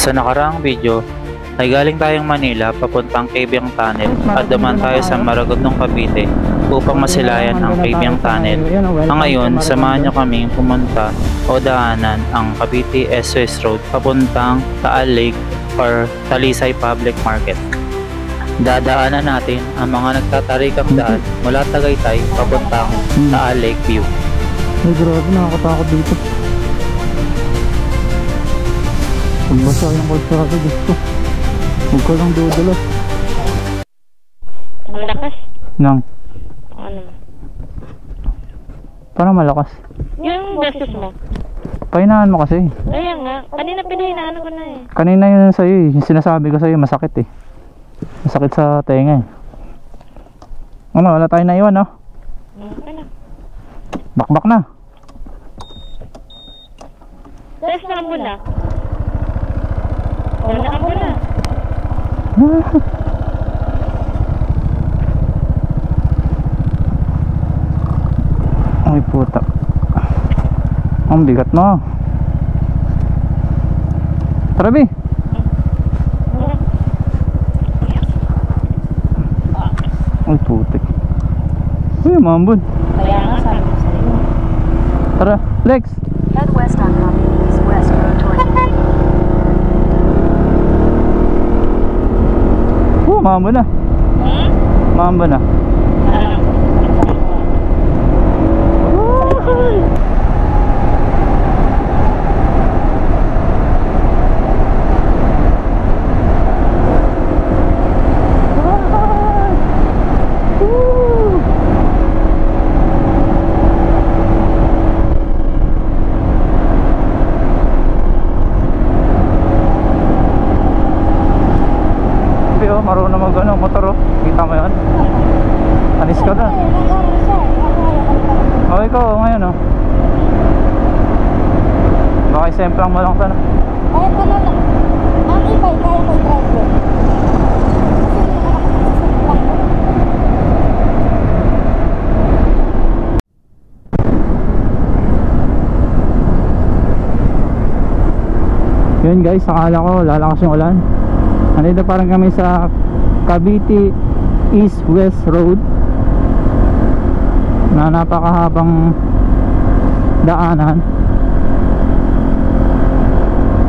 Sa nakaraang video ay galing tayong Manila papuntang Cabiang Tunnel at dumaan tayo sa Maragondong, Cavite upang masilayan ang Cabiang Tunnel. Ngayon, samahan nyo kaming pumunta o daanan ang Cavite West Road papuntang Taal Lake or Talisay Public Market. Dadaanan natin ang mga nagtatarikang daan mula Tagaytay papuntang Taal Lake View. Ay grabe, nakakatakot dito. Pagbasa yung kalsada dito, huwag ka lang dudulas. Ang lakas. Nang? Ano? Parang malakas. Yung beses mo. Pahinaan mo kasi. Kaya nga, kanina pinahinaan ko na eh. Kanina yun sa'yo eh, yung sinasabi ko sa'yo masakit eh. Masakit sa tenga eh. Ano, wala tayong naiwan no? Ano? Bakbak na. Test na mo na. Wala ka mo na. Ay puta. Ang bigat mo. Tara Bi. Ay putik. Uy, mambun. Kaya nga sabi ko sa'yo. Tara, Lex. Head west on Cavite East West Road towards Mambun na. Mambun na. Marunong mag motor oh. Kita mo yan? Anis ka na. Oh, ikaw ngayon oh. Baka isemplang mo lang ito na. Kahit ano lang. Ang iba'y kaya may driver. Yun guys, akala ko lalakas yung ulan. Nandito parang kami sa Cavite East West Road na napakahabang daanan.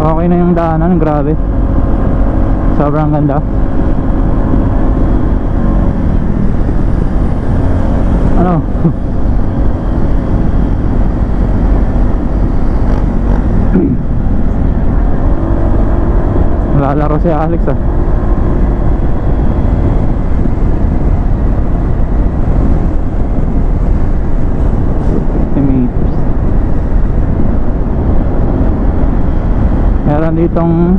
Okay na yung daanan, grabe. Sobrang ganda. Ano? Lalaro si Alex ah. Meters. Meron ditong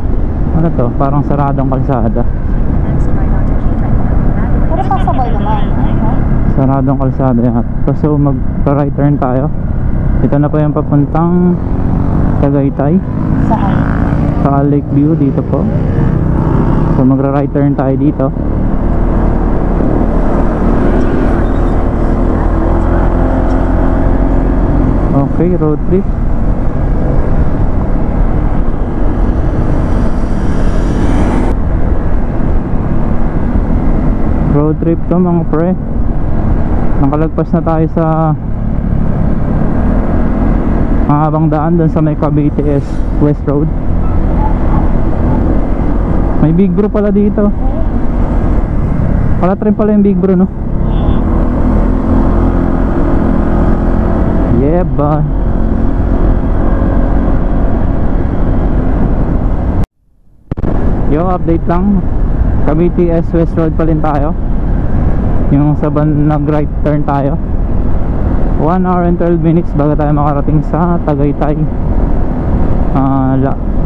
ano to, parang saradong kalsada. Pero pasabay naman. Saradong kalsada yan. So mag-right turn tayo. Ito na po yung papuntang Tagaytay. Saan? Sa Lake View dito po. So magra-right turn tayo dito. Okay, road trip. Road trip to mga pre. Nakalagpas na tayo sa mahabang daan dun sa may Cavite West Road. May Big Bro pala dito. Pala rin pala yung Big Bro no? Yeah ba. Yo, update lang. Cavite West Road pa rin tayo. Yung sa nag-right turn tayo. 1 hour and 12 minutes bago tayo makarating sa Tagaytay.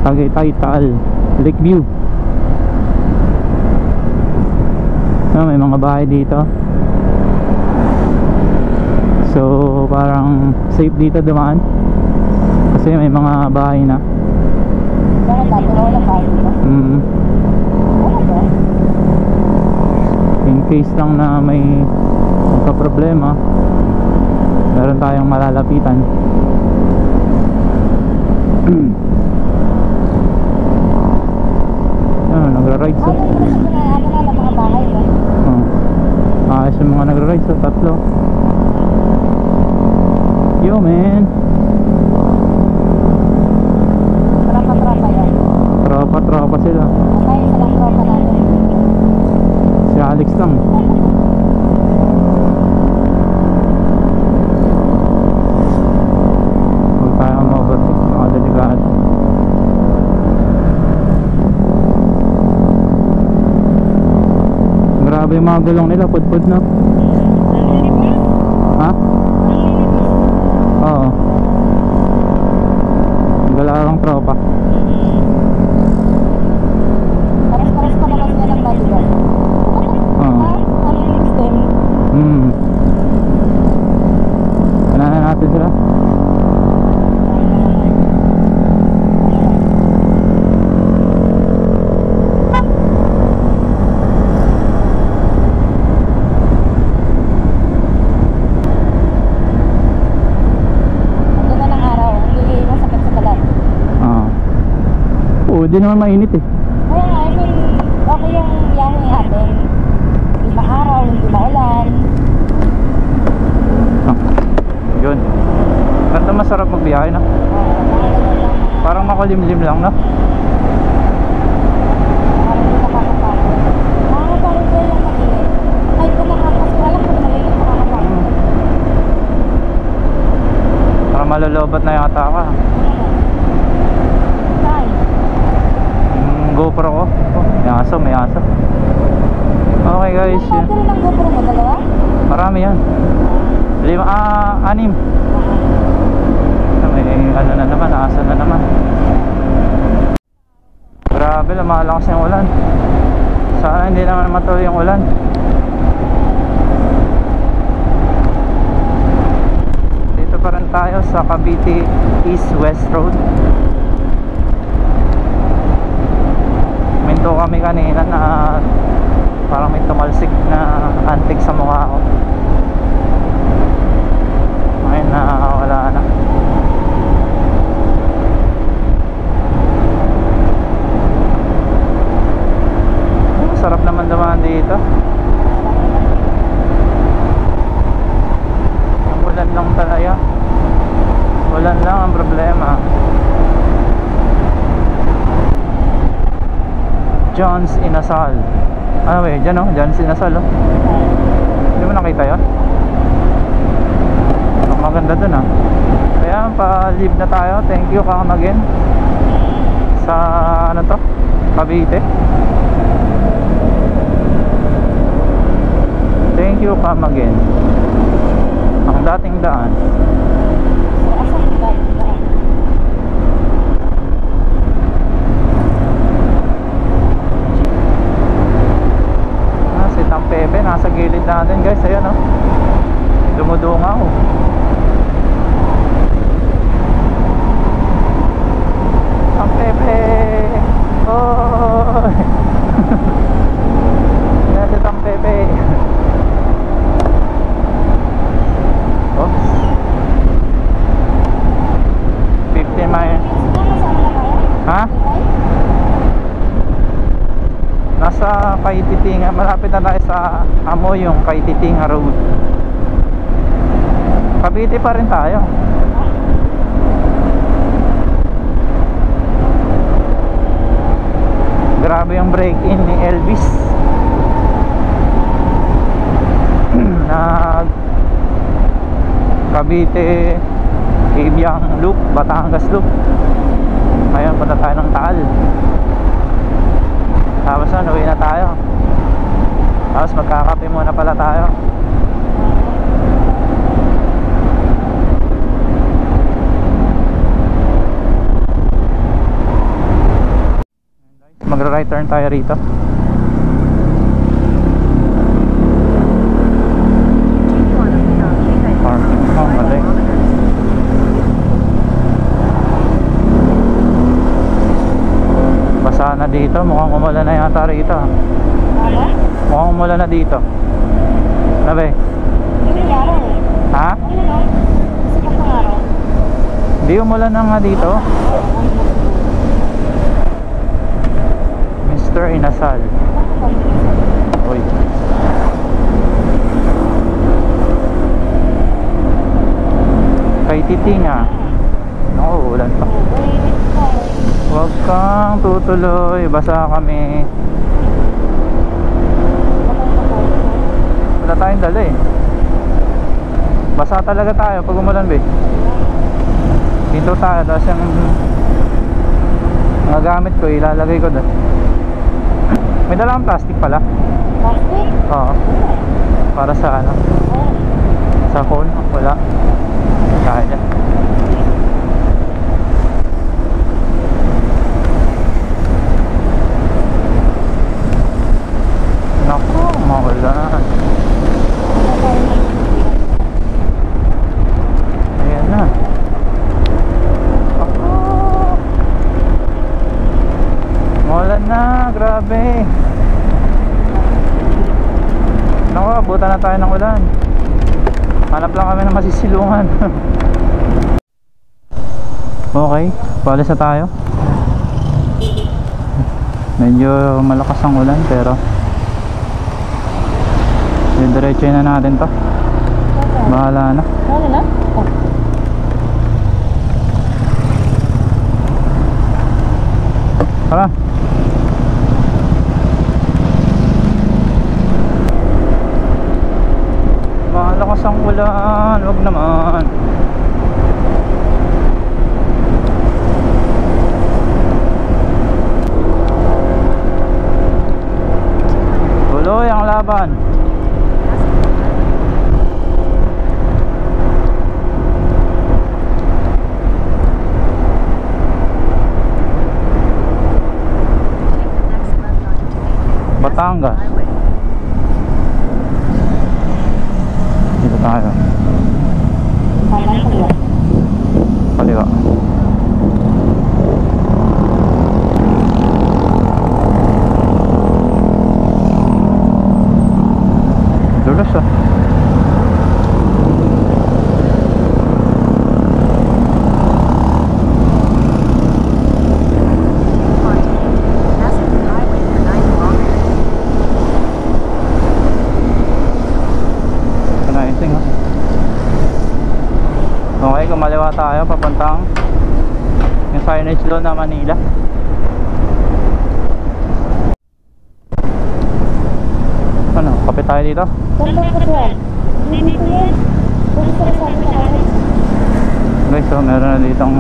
Tagaytay Taal Lake View. May mga bahay dito. So parang safe dito dumaan kasi may mga bahay na. Bakit dati wala bahay dito? Wala ba? In case lang na may problema, meron tayong malalapitan. nagra-ride so. Ano na mga bahay ba? Ayos yung mga nagra-ride so, tatlo. Yo man. Tropa-tropa yan. Tropa sila. Ay, isa lang tropa natin. Si Alex lang. Huwag tayo ma-overtake, mga delikado. Grabe yung mga gulong nila, pud-pud na. Ha? Oo. Galarang tropa. Pares-pares pa naman sila ng bodyguard. Oo. Ano next time? Kanahan natin sila. Ang ganda ng araw. Hindi masakit sa balat. Hindi naman mainit eh. Kaya nga, I mean, okay yung biyahe natin. Hindi maaraw, hindi maulan. Yun. Ganda, masarap magbiyahe no? Mga ganun lang. Parang makulimlim lang no? Parang hindi nakakapagod. Nakakapagod ko yung mag-init. Kahit kung makakasya, alam ko na mag-init nakakapagod. Parang malolobat na yata ka. Saan? GoPro ko. May aso. Okay guys, Yung yun. battery ng GoPro mo, dalawa? Marami yan. 6. May ano na naman, asa na naman. Grabe, lumalakas yung ulan. Sana hindi naman matuloy yung ulan. Dito pa rin tayo sa Cavite East-West Road. Minto kami kanina na parang may tumalsik na antik sa mukha ko. Ngayon na wala na. Sarap naman dumaan dito. Yung ulan lang talaga. Ulan lang ang problema. John's Inasal. Ano ba yun? Diyan o? John's Inasal o. Hindi mo nakita yun? Ang maganda dun ah. Kaya pa-leave na tayo. Thank you Kang again sa ano to? Cavite. Thank you Kang again. Ang dating daan. Asan yung battery? Si Tang Pepe nasa gilid natin guys. Ayan o. Dumudunga ako. Tang Pepe. Oh. Yan si Tang Pepe. Oops. 50 miles. Saan na tayo? Ha? Nasa Kaititinga, malapit na tayo sa Amoyong Kaititinga Road. Cavite pa rin tayo. Grabe yung break-in ni Elvis. Nag Cavite, Ibiang Loop, Batangas Loop. Ngayon punta tayo ng Taal. Tapos na, uwi na tayo. Tapos magkakape muna pala tayo. Magra-right turn tayo rito. Parking. Oh, mali. Basa na dito. Mukhang umulan na yata rito. Ano? Mukhang umulan na dito. Ano ba eh? Hindi yung araw eh. Ha? Ano na? Kasi pang araw. Hindi umulan na nga dito. Mr. Inasal. Uy. Kay Titinga. Oo, ulan pa. Huwag kang tutuloy, basa kami. Wala tayong dala eh. Basa talaga tayo pag umulan, be. Dito tayo, tapos yung mga gamit ko ilalagay ko doon. May dala akong plastic pala. Plastic? Oo. Para sa ano? Sa phone? Wala. Kaya dyan. Naku, maulan. Ayan na. Ako. Maulan na, grabe. Naku, abutan na tayo ng ulan. Hanap lang kami ng masisilungan. Okay, paalis na tayo. Medyo malakas ang ulan pero diretso na natin to. Bahala na. Wala na? Oh. Tara. Malakas ang ulan, wag naman. Tuloy ang laban. Batangas. Dito tayo. Kanan kaliwa. Kaliwa. Dulas ah. Okay, kumaliwa tayo papuntang yung signage doon na Manila. Ano, kapit tayo dito? Saan ba ito yan? Dito yan. Kung sa sabi sa akin. Guys, so meron na ditong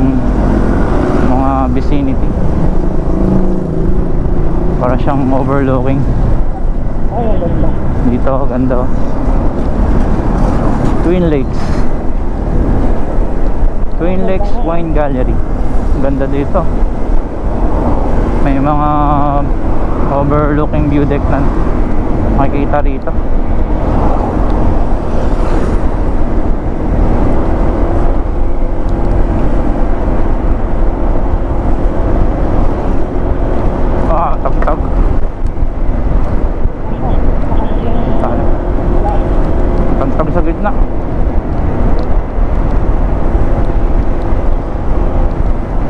mga vicinity. Para siyang overlooking. Ay, ang ganda. Dito, ganda oh. Twin Lakes. Twin Lakes Wine Gallery. Ganda dito. May mga overlooking view deck na makikita rito. Ah, tag-tag. Tag-tag sa gitna.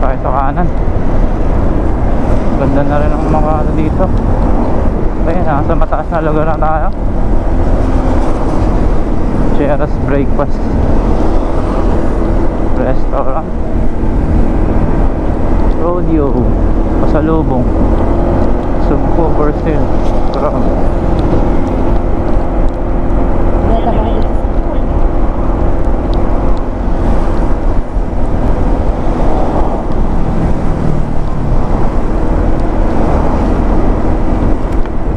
Tayo sa kanan. Ganda na rin ang mga ano dito. Ayun, nasa mataas na lugar na tayo. Cheras Breakfast Restaurant. Rodeo pasalubong. Subco for sale. Grabe. Dito ba ito?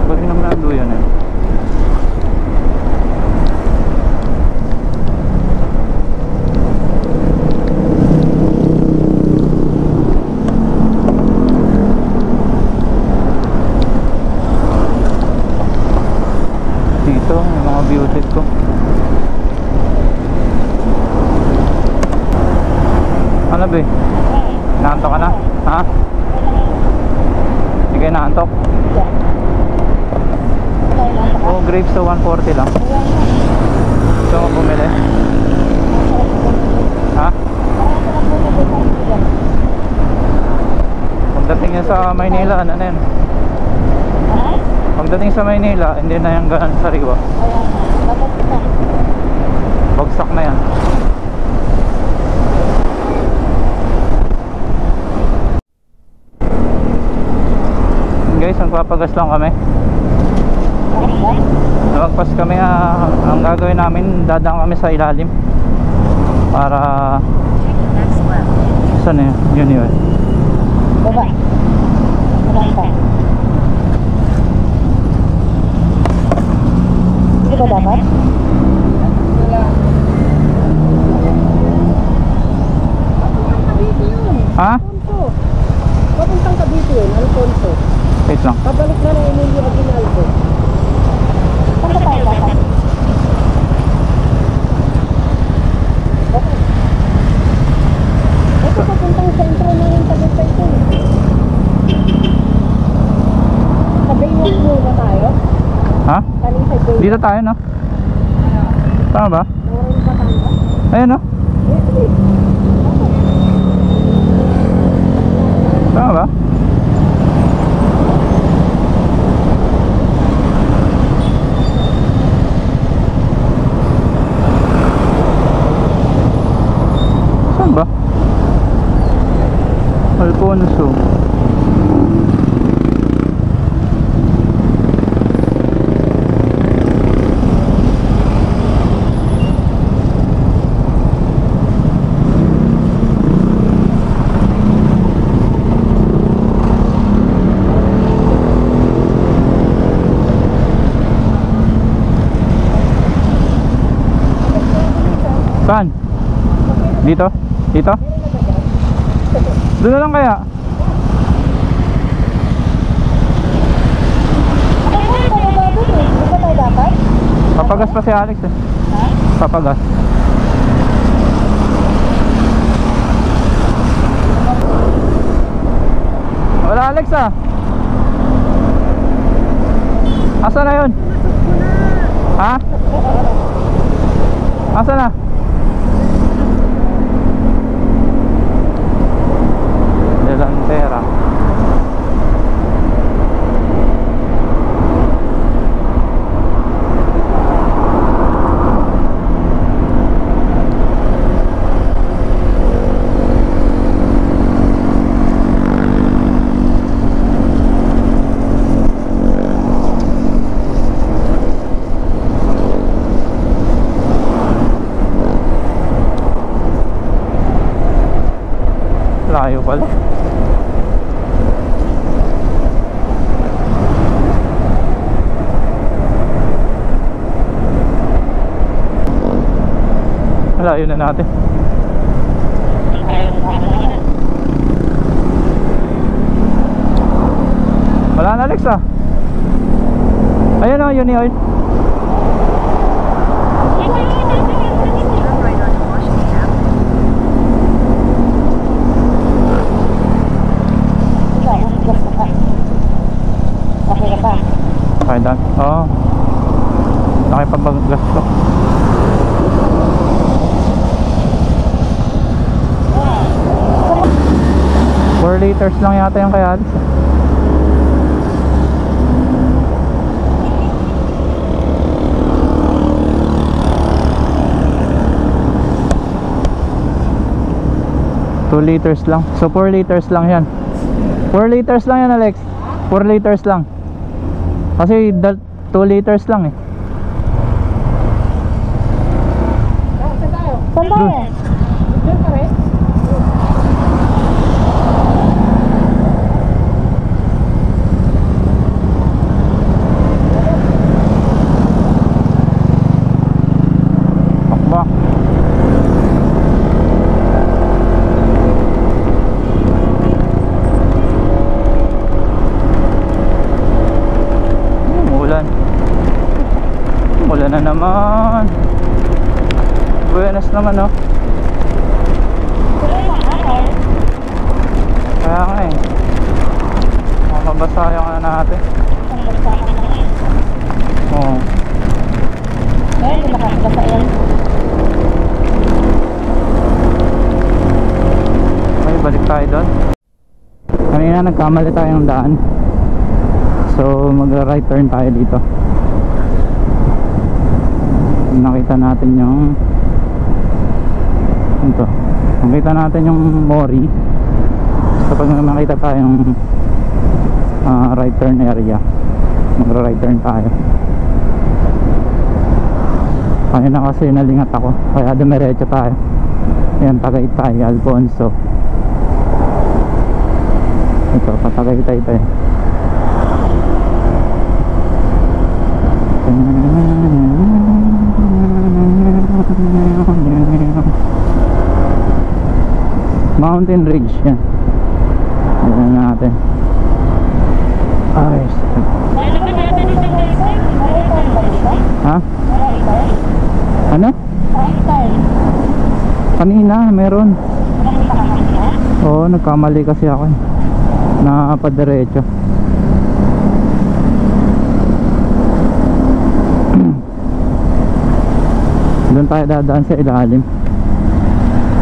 Balik naman ang duyan eh. Dito, may mga beauty ko. Ano ba? Naantok ka na? Ha? Hindi kayo naantok? Diyan. Tayo lang sa Oo, grapes sa 140 lang. Gusto mo bumili? Ha? Pagdating niya sa Maynila, ano na yun? Pagdating sa Maynila, hindi na yung ganun sariwa. Ayan. Dapat na. Bagsak na yan. Guys, magpapagas lang kami. Namagpas kami, ang gagawin namin, dadaan kami sa ilalim para Next left. saan na yun? Baba. Baba pa. Hindi ba dapat? Ha? Papuntang Cavite yun, Alfonso. Wait lang. Pabalik na ng Emilio Aguinaldo. Saan ba tayo dapat? Ito papuntang sentro na yung Tagaytay ko. Sa Baywalk muna tayo. Ha? Kaling sa Baywalk. Dito tayo, no? Tama ba? Meron pa tayo. Ayun, no? Tama ba? Saan ba? Alfonso. Saan? Dito? Dito? Doon na lang kaya? Hindi ba tayo dapat? Papagas pa si Alex eh. Papagas. Wala Alex ah. Asa na yun? Ha? Asa na? Delantera. Layo pala. Layo na natin. Wala na Alex ah. Ayun o, yun yun. Turn right onto Washington Avenue. Ikaw, ang gusto ka. Okay ka pa? Okay done. Oo. Nakipabaglas ko. Four liters lang yata yung kay Alex. Two liters lang. So 4 liters lang yan. 4 liters lang yan Alex. 4 liters lang. Kasi 2 liters lang eh. Saan tayo? Saan tayo? Diyan ka rin? Akba. Umulan. Umulan na naman. Buenas naman oh. Kaya nga eh. Makabasa yung ano natin. Oo. Ngayon, hindi nakakabasa yan. Okay, balik tayo doon. Kanina nagkamali tayong daan. So mag-right turn tayo dito. Nakita natin yung ito. Nakita natin yung Mori. So pag nakita tayong right turn area, mag-right turn tayo. Kaya na kasi nalingat ako, kaya dumiretso tayo. Yan, Tagaytay, Alfonso. Ito, patagaytay tayo. Mountain Ridge, yan. Yan natin. Ay, ha? Ano? Kanina, meron. Oo, nagkamali kasi ako. Nakapadiretso. Doon tayo dadaan sa ilalim.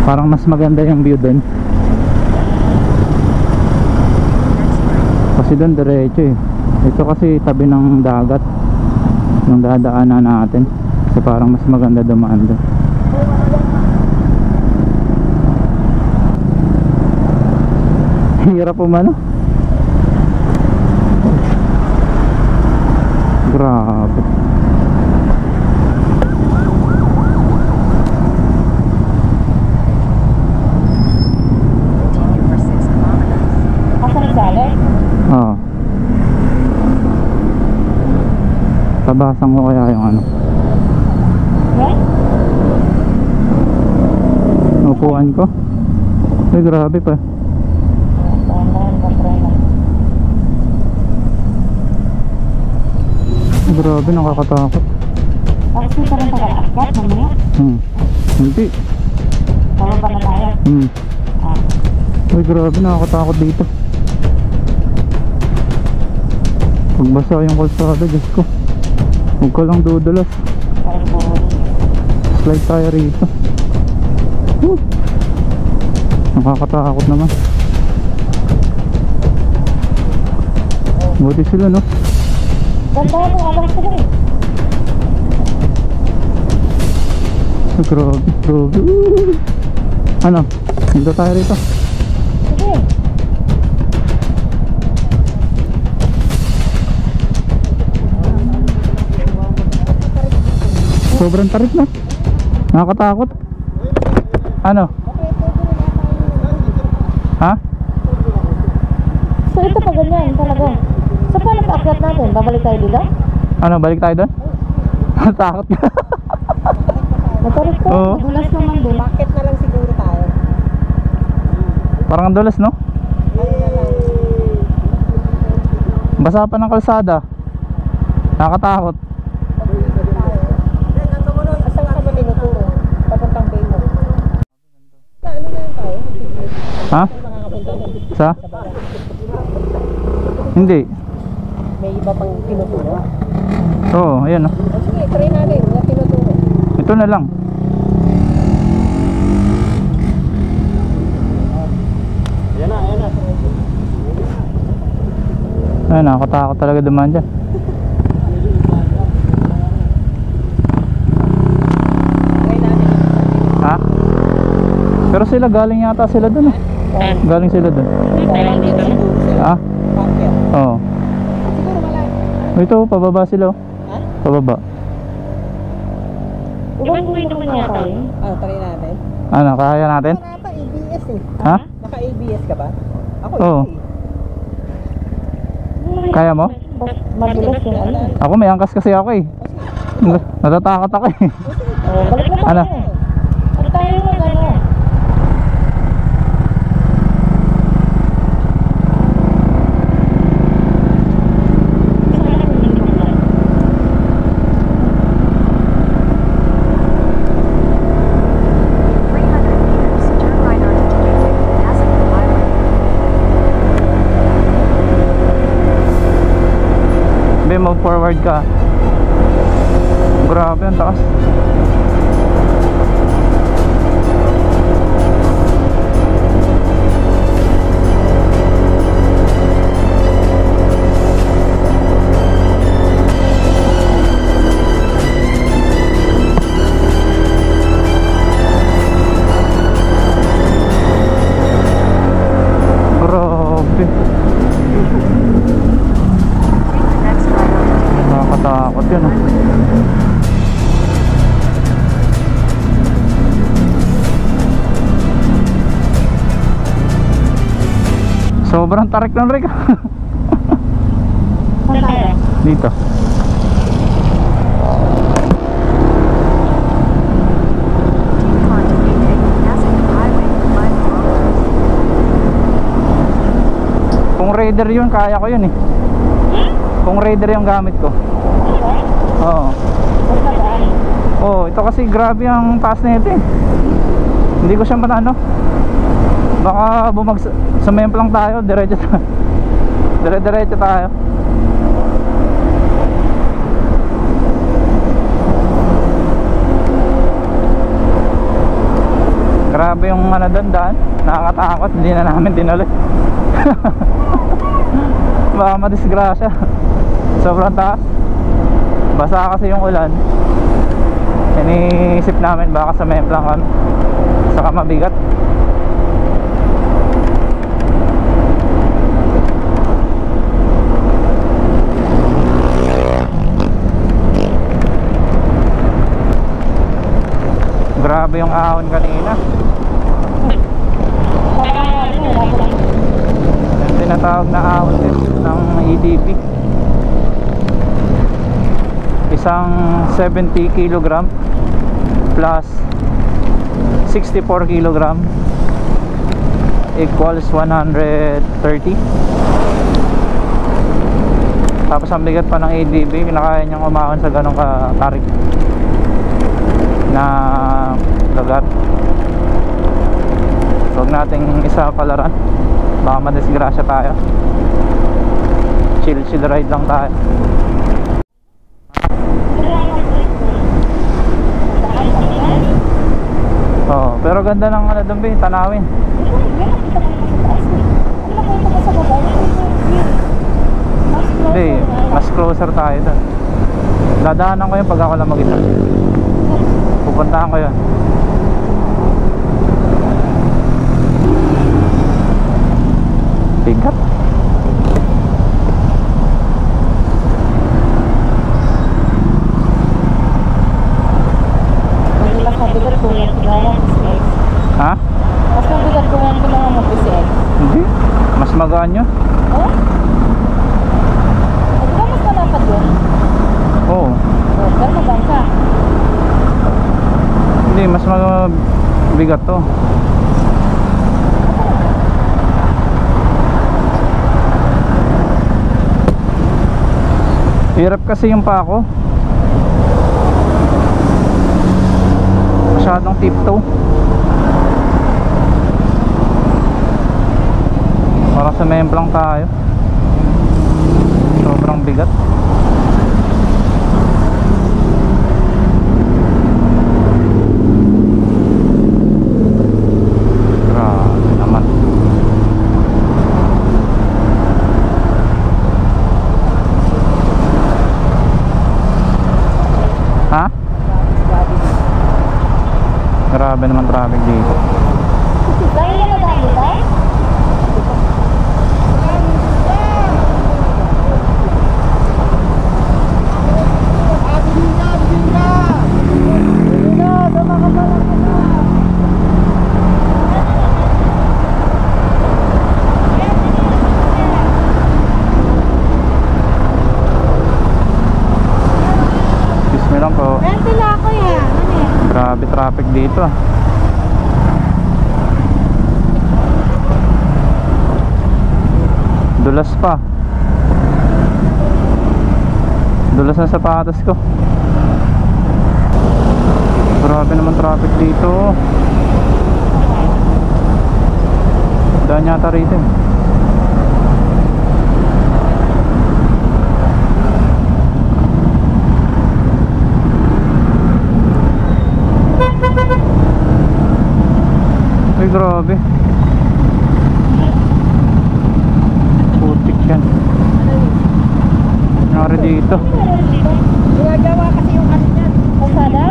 Parang mas maganda yung view doon. Kasi doon diretso eh. Ito kasi tabi ng dagat yung dadaanan natin. Kasi parang mas maganda dumaan doon. Hirap umano. Grabe. Continue for 6 kilometers. Asa nagsalit? Oo. Tabasan ko kaya yung ano, Yan? upuan ko. Ay, grabe pa. Grabe, nakakatakot. Bakit pa rin taga-akyat mamaya? Hindi. Bababa na tayo. Ay, grabe, nakakatakot dito. Pagbasa yung kalsada, Diyos ko. Huwag ka lang dudulas. Slide tayo rito. Nakakatakot naman. Buti sila, no? Ganda mo, alam sila eh. Ay, grabe, grabe. Ano? Dito tayo rito. Sige. Sobrang tarik na. Nakakatakot. Ano? Ha? So ito pa ganyan talaga. So paano paakyat natin? Babalik tayo dito? Ano, balik tayo doon? Takot ka. Matarik ko. Oo. Madulas naman din. Bakit na lang siguro tayo? Parang ang dulas, no? Basa pa ng kalsada. Nakakatakot. Saan ka ba tinuturo? Papuntang Baymar. Ano na yan tayo? Ha? Makakapunta doon. Sa? Hindi. May iba pang tinuturo? Oo, ayan, no? O sige, try natin. Yung tinuturo. Ito na lang. Ay, nakakatakot talaga dumaan dyan. Try natin. Ha? Pero sila galing yata sila dun, eh. Galing sila dun. Ha? Bakit? Oo. Siguro wala. Ito, pababa sila, oh. Ha? Pababa. Ibang kwento ko niya tayo. Try natin. Ano, kaya natin? Naka ABS eh. Ha? Naka ABS ka ba? Ako Oo. Kaya mo? Madulas yung ano. Ako may angkas kasi ako, eh. Natatakot ako, eh. Balik na tayo. Ano? Balik tayo mag ano. Turn right onto Tagaytay, passing the highway. Be, move forward ka. Grabe, ang taas. yun oh. Sobrang tarik ng rig. Saan tayo? Dito. Kung Raider yun, kaya ko yun eh. Kung Raider yung gamit ko. Oo. Oh, ito kasi grabe ang taas na ito eh. Hindi ko siya matano. Baka bumagsak. Sumemplang tayo, diretso tayo. Diretso tayo. Grabe yung ano doon, daan. Nakakatakot, hindi na namin dinali. Baka madisgrasya. Sobrang taas. Basa kasi yung ulan. Iniisip namin baka sumemplang kami. Saka mabigat. Grabe yung ahon kanina. Yung tinatawag na ahon din ng EDP. Isang 70 kg plus 64 kg equals 130. Tapos ang bigat pa ng EDP, kinakaya niyang umahon sa ganong katarik na lugar. So, huwag nating isa palaran, baka madisgrasya tayo. Chill ride lang tayo. Oo, pero ganda ng ano doon, tanawin. Hindi, mas closer tayo doon. Dadaanan ko yun pag ako lang mag-isa. Pupuntahan ko yun. Bigat. Mas mabigat ko yan kaya PCX. Ha? Mas mabigat ko yan kaya mo PCX. Hindi. Mas magaan yun. Oh? Di ba mas malapad yun? Oo. Oh, pero magaan siya. Hindi, mas mabigat to. Hirap kasi yung pako. Masyadong tiptoe. Para sa memplang tayo. Sobrang bigat. Grabe naman. Ha? Grabe naman traffic dito. Kaya yan na dahil tayo? Excuse me lang po. Nandila ako yan. Ano yan? Grabe traffic dito ah. Dulas pa. Dulas na sapatos ko. Grabe naman traffic dito. Daan yata rito eh. Ay, grabe. Putik yan. Nangyari dito. Ginagawa kasi yung ano niyan. Pasada?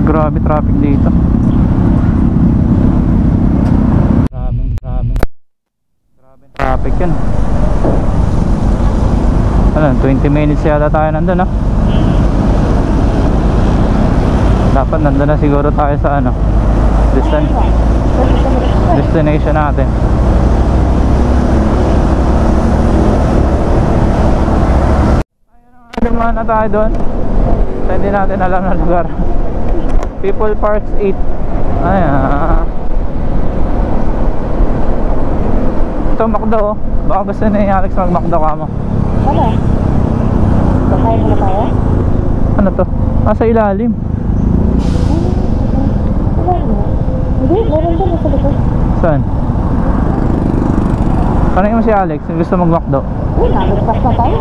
Grabe traffic dito. Grabe. yun. Ano, 20 minutes yata tayo nandun, no? Dapat nandun na siguro tayo sa ano, destination natin. Ayun na tayo doon. So, hindi natin alam na lugar. People Parks 8. Ayan. Ito McDo, oh. Baka gusto ni Alex mag McDo ka mo. Ano? Kakain mo na tayo? Ano to? Sa ilalim. Hindi, meron doon sa likod. Saan? Kanina mo si Alex, yung gusto mag McDo. Uy, nalagpas na tayo.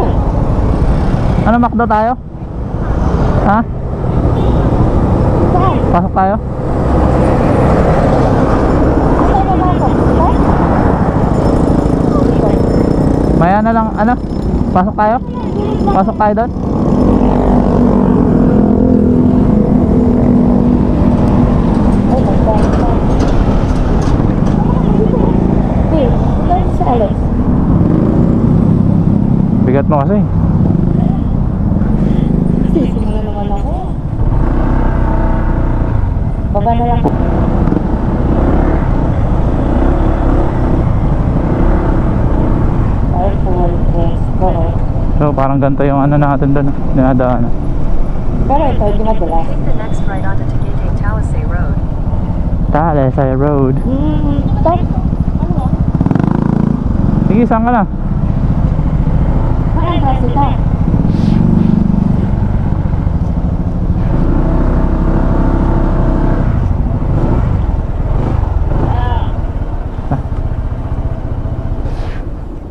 Ano, McDo tayo? Ha? Saan? Pasok tayo? Saan na pasok? Ha? Maya na lang, ano? Pasok tayo? Pasok tayo doon? Oh my God. Hey, saan si Alex? Bigat mo kasi. Sisimula naman ako. Baba na lang. So parang ganito yung ano natin doon, dinadaanan. Pero ito, hindi madala. Take the next right onto Tagaytay Talisay Road. Talisay Road. Stop. Ano? Sige, saan ka na? Saan ka sita?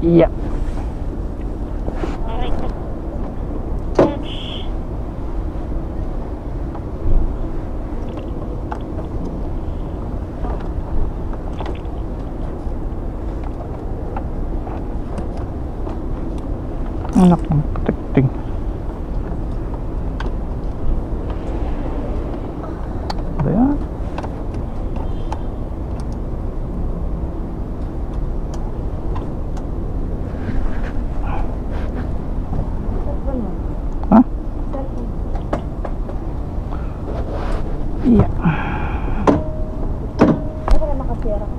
Yeah. Anak ng putik-tik. Ba yan? Ha? Yeah. Ano ka nakasira?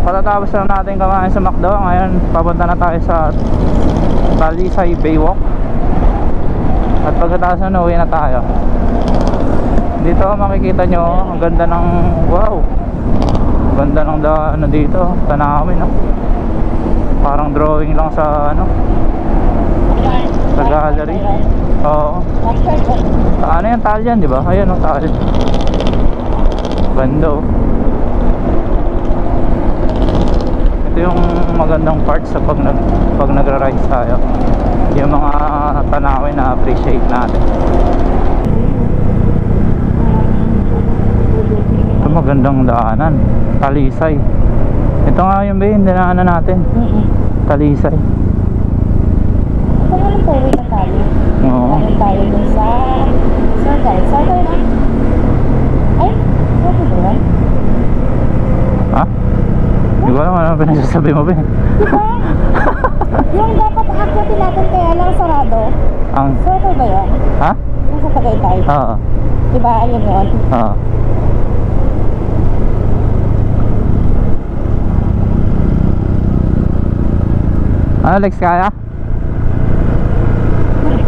Patatapos lang natin kumain sa McDo. Ngayon papunta na tayo sa Talisay Baywalk. At pagkatapos na uwi na tayo. Dito makikita nyo ang ganda ng wow, ganda ng ano dito, tanawin, no? Parang drawing lang sa ano, sa gallery. Oo. Ano yung tile yan, di ba? Ayun ang tile. Ganda, oh. Ito yung magandang part sa pag nagra-ride tayo, yung mga tanawin na appreciate natin. Ito magandang daanan, Talisay. Ito nga yung dinaanan natin, Talisay. Ito nga lang po, uwi na tayo. Oo. Ano tayo dun sa... Saan tayo? Saan tayo na? Ay, saan tayo ba? Ha? Hindi ko alam ano pinagsasabi mo ba eh. Diba? Yung dapat akyatin natin kaya lang sarado. Ang... Saan tayo ba yun? Ha? Nasa Tagaytay. Oo. Diba? Ayun yun. Oo. Alex, kaya?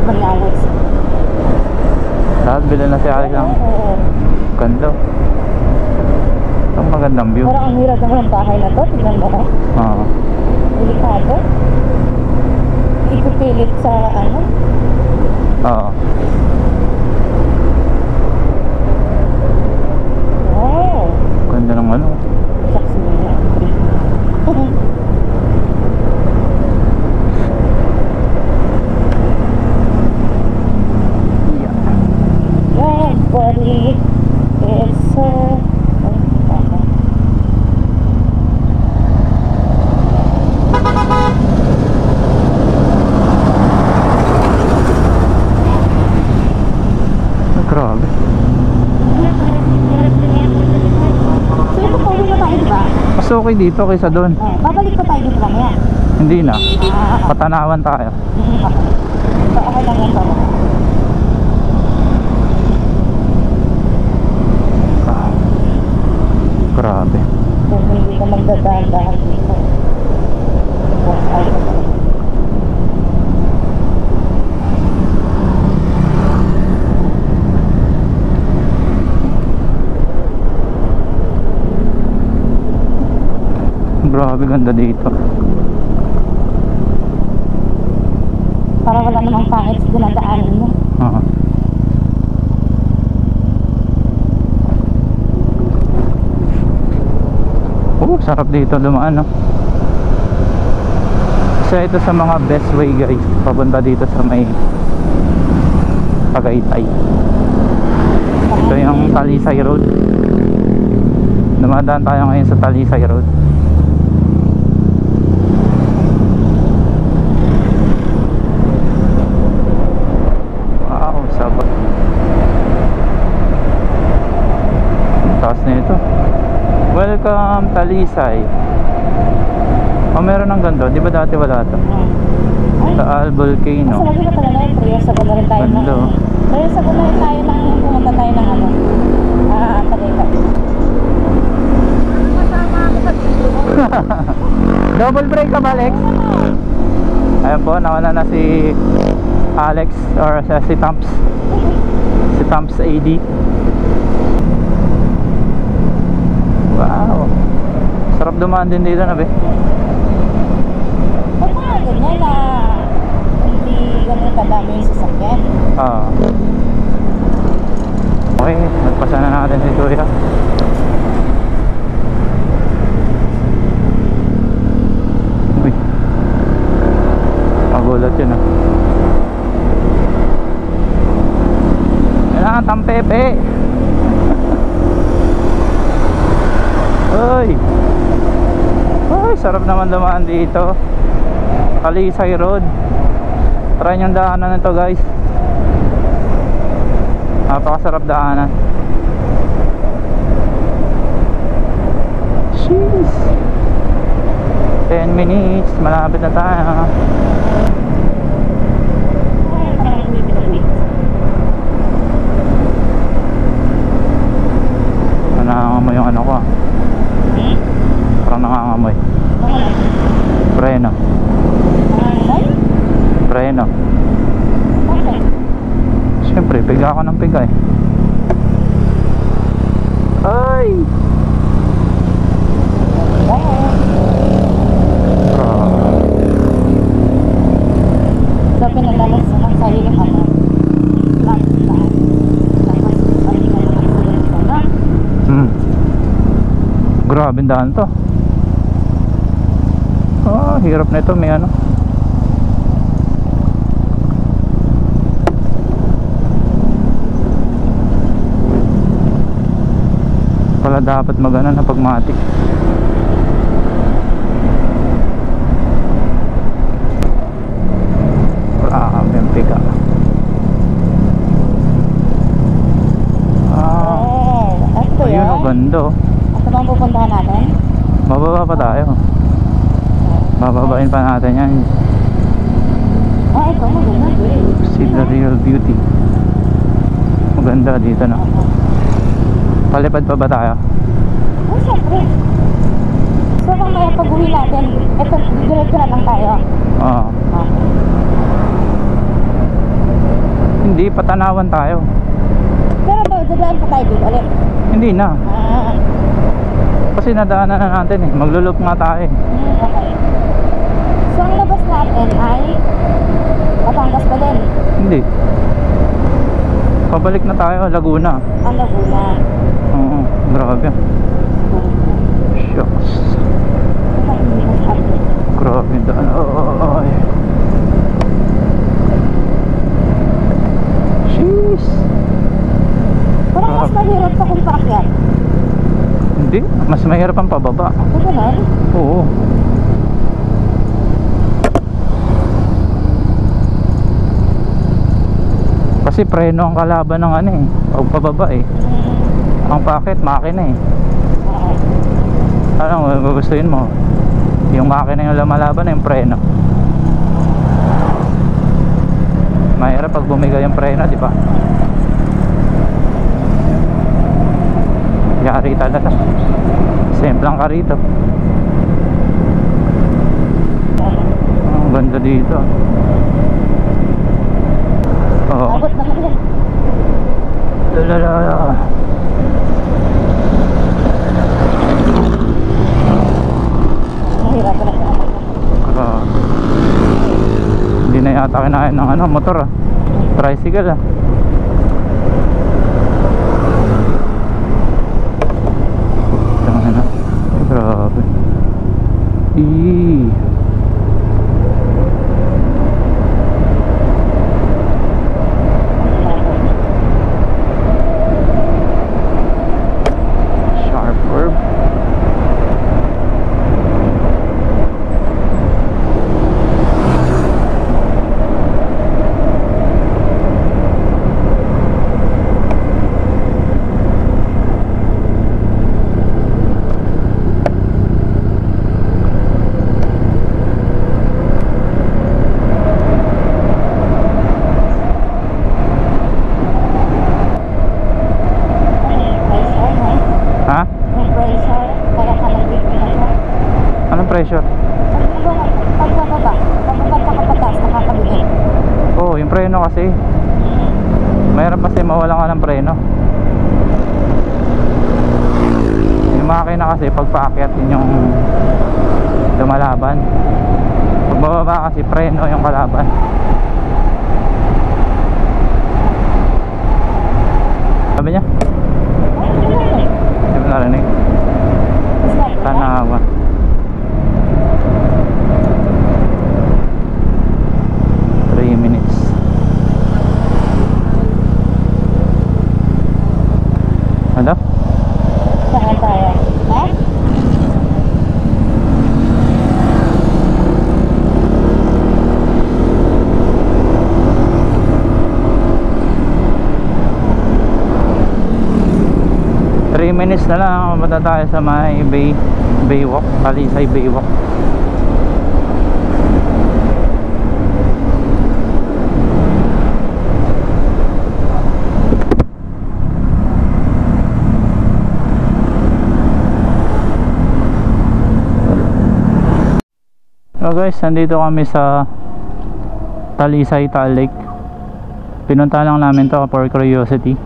Bang Alex. Lahat bilhin na si Alex ng Oo. ganda. Ang magandang view. Parang ang hirap naman ang bahay na to. Tignan mo ko. Oo. Delikado. Ipipilit sa ano. Oo. Wow. Ganda ng ano. Saks mo na. Red body. It's so... Grabe. okay dito kaysa doon. Babalik pa tayo dito mamaya. Hindi na. Patanawan tayo. So, okay lang yan to. Grabe. Kung hindi ka magdadahan-dahan dito. Boss, ay ka pa. Grabe, ganda dito. Para wala namang pangit sa dinadaanan mo. Oo. Sarap dito dumaan, no? Isa ito sa mga best way, guys, papunta dito sa may Tagaytay. Ito yung Talisay Road. Dumadaan tayo ngayon sa Talisay Road. Wow, sabag. Taas na ito. Welcome Talisay. Oh, meron ng ganito. Di ba dati wala ito? Taal Volcano. Mas lagi na talaga yung 3 years ago na rin tayo Ganda. 3 years ago na rin tayo nang pumunta tayo ng ano. Tagaytay. Double break ka ba, Alex? Ayan po, nauna na si Alex or si Tamps. Si Tamps AD. Wow. Sarap dumaan din dito na, be. Pag mga ganyan na hindi ganun kadami yung sasakyan. Ah. Okay, nagpasa na natin si Kuya. Uy. Magulat yun, ah. Yan na, tampepe. Uy. Uy, sarap naman dumaan dito. Talisay Road. Try niyong daanan nito, guys. Napakasarap daanan. Jeez. 10 minutes, malapit na tayo. Nangangamoy yung ano ko, ah. Parang nangangamoy. Preno. Preno. Okay. Siyempre, piga ako ng piga, eh. Ay! So, pinadalas ng sariling ano. Tapos, balik ka naman sa ganito na. Grabe daan to. Oh, hirap na ito, may ano. Pala dapat magana na pagmatik. Grabe ang piga. Ito Ayun, yan. ang ganda, oh. Ito bang pupuntahan natin? Bababa pa tayo. Bababain pa natin yan. Ito maganda. See the real beauty. Maganda dito, no? Palipad pa ba tayo? Siyempre. So, kung may pag-uwi natin, ito, diretso na lang tayo. Oo. Hindi, patanawan tayo. Pero ba, dadaan pa tayo dito ulit? Hindi na. Ah, Kasi nadaanan na natin, eh. Maglulup nga tayo, eh. okay. So, ang labas natin ay Batangas pa din. Hindi. Pabalik na tayo, Laguna. Ang Laguna. Oo, grabe. Shucks. Grabe daan. Oh. Jeez. Parang mas mahirap pa kung paakyat. Hindi, mas mahirap ang pababa. Ito ganun? Oo. Kasi preno ang kalaban ng ano, eh. Pag pababa, eh. Ang packet, makina, eh. Oo. Ano gugustuhin mo? Yung makina yung lumalaban na yung preno. Mahirap pag bumiga yung preno, di ba? Yari talaga. Simplang ka rito. Ang ganda dito. Oo. Abot naman yan. Lalala. Mahirap na siya. Hindi na yata kinain ng ano, motor ah. Tricycle ah. Tama na. Grabe. Eee. Sharp curve. Ha? May pressure, kaya ka nag-bigay na. Anong pressure? Pagbababa ka patas, nakakabigay. Oo, yung preno kasi. Mayroon kasi mawala ka ng preno. Yung makina kasi pag paakyat yun yung lumalaban. Pag bababa kasi preno yung kalaban. Sabi niya? Hindi mo narinig. Tanawa. Ano? Saan tayo? Ha? Minutes na lang pumunta tayo sa may Baywalk, Talisay Baywalk. So guys, nandito kami sa Talisay Tal Lake. Pinunta lang namin to for curiosity.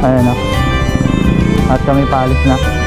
Ayan o. At kami paalis na.